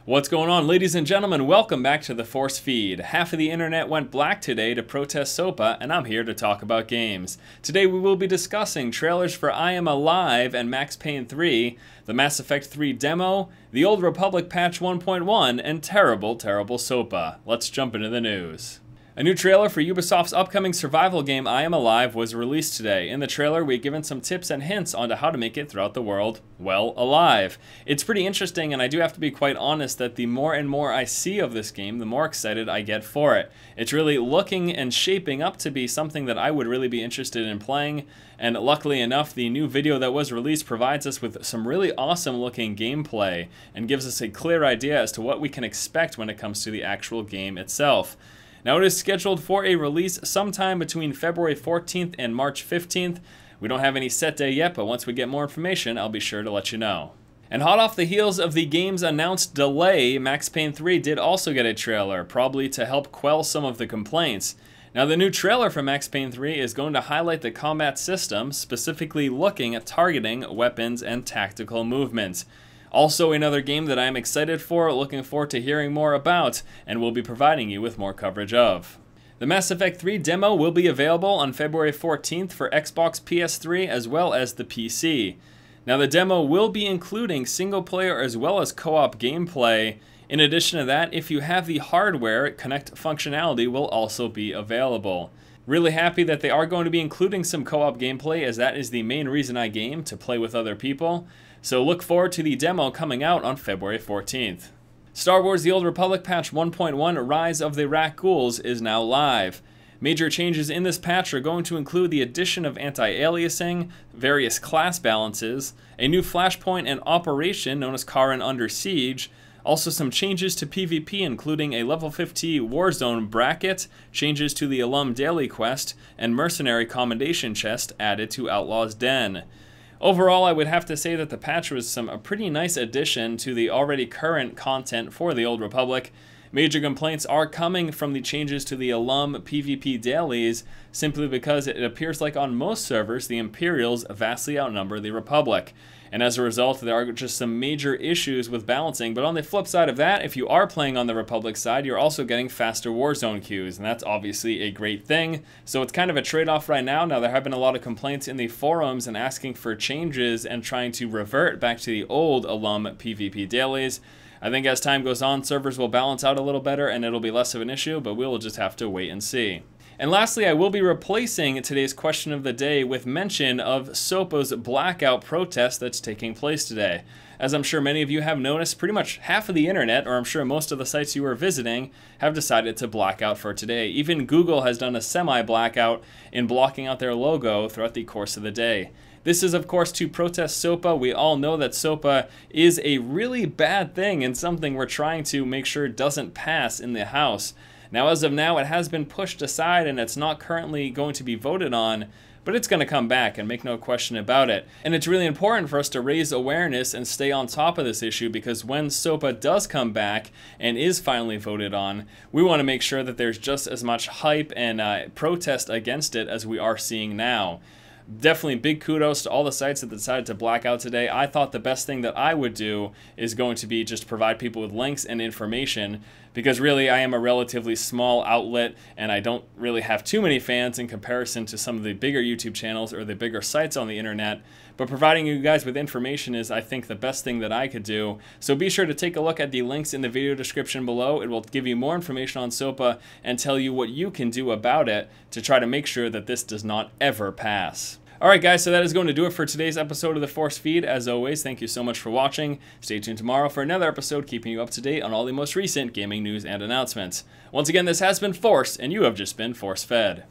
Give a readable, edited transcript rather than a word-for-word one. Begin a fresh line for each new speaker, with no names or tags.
What's going on, ladies and gentlemen? Welcome back to the Force Feed. Half of the internet went black today to protest SOPA, and I'm here to talk about games. Today we will be discussing trailers for I Am Alive and Max Payne 3, the Mass Effect 3 demo, the Old Republic Patch 1.1, and terrible SOPA. Let's jump into the news. A new trailer for Ubisoft's upcoming survival game I Am Alive was released today. In the trailer, we've given some tips and hints onto how to make it throughout the world, well, alive. It's pretty interesting, and I do have to be quite honest that the more and more I see of this game, the more excited I get for it. It's really looking and shaping up to be something that I would really be interested in playing, and luckily enough, the new video that was released provides us with some really awesome looking gameplay and gives us a clear idea as to what we can expect when it comes to the actual game itself. Now, it is scheduled for a release sometime between February 14th and March 15th. We don't have any set day yet, but once we get more information, I'll be sure to let you know. And hot off the heels of the game's announced delay, Max Payne 3 did also get a trailer, probably to help quell some of the complaints. Now, the new trailer for Max Payne 3 is going to highlight the combat system, specifically looking at targeting, weapons, and tactical movements. Also another game that I'm excited for, looking forward to hearing more about, and will be providing you with more coverage of. The Mass Effect 3 demo will be available on February 14th for Xbox, PS3, as well as the PC. Now, the demo will be including single player as well as co-op gameplay. In addition to that, if you have the hardware, Connect functionality will also be available. Really happy that they are going to be including some co-op gameplay, as that is the main reason I game, to play with other people. So look forward to the demo coming out on February 14th. Star Wars The Old Republic Patch 1.1 Rise of the Ghouls is now live. Major changes in this patch are going to include the addition of anti-aliasing, various class balances, a new flashpoint and operation known as Karen Under Siege, also some changes to PvP, including a level 50 Warzone bracket, changes to the Alum Daily Quest, and Mercenary Commendation Chest added to Outlaw's Den. Overall, I would have to say that the patch was a pretty nice addition to the already current content for the Old Republic. Major complaints are coming from the changes to the Alum PvP dailies, simply because it appears like on most servers, the Imperials vastly outnumber the Republic. And as a result, there are just some major issues with balancing. But on the flip side of that, if you are playing on the Republic side, you're also getting faster Warzone queues, and that's obviously a great thing. So it's kind of a trade-off right now. Now, there have been a lot of complaints in the forums and asking for changes and trying to revert back to the old Alum PvP dailies. I think as time goes on, servers will balance out a little better and it'll be less of an issue, but we will just have to wait and see. And lastly, I will be replacing today's question of the day with mention of SOPA's blackout protest that's taking place today. As I'm sure many of you have noticed, pretty much half of the internet, or I'm sure most of the sites you are visiting, have decided to black out for today. Even Google has done a semi-blackout in blocking out their logo throughout the course of the day. This is, of course, to protest SOPA. We all know that SOPA is a really bad thing and something we're trying to make sure doesn't pass in the House. Now, as of now, it has been pushed aside and it's not currently going to be voted on, but it's going to come back, and make no question about it. And it's really important for us to raise awareness and stay on top of this issue, because when SOPA does come back and is finally voted on, we want to make sure that there's just as much hype and protest against it as we are seeing now. Definitely big kudos to all the sites that decided to black out today. I thought the best thing that I would do is going to be just provide people with links and information, because really I am a relatively small outlet and I don't really have too many fans in comparison to some of the bigger YouTube channels or the bigger sites on the internet. But providing you guys with information is, I think, the best thing that I could do. So be sure to take a look at the links in the video description below. It will give you more information on SOPA and tell you what you can do about it to try to make sure that this does not ever pass. Alright guys, so that is going to do it for today's episode of the Force Feed. As always, thank you so much for watching. Stay tuned tomorrow for another episode keeping you up to date on all the most recent gaming news and announcements. Once again, this has been Force, and you have just been force-fed.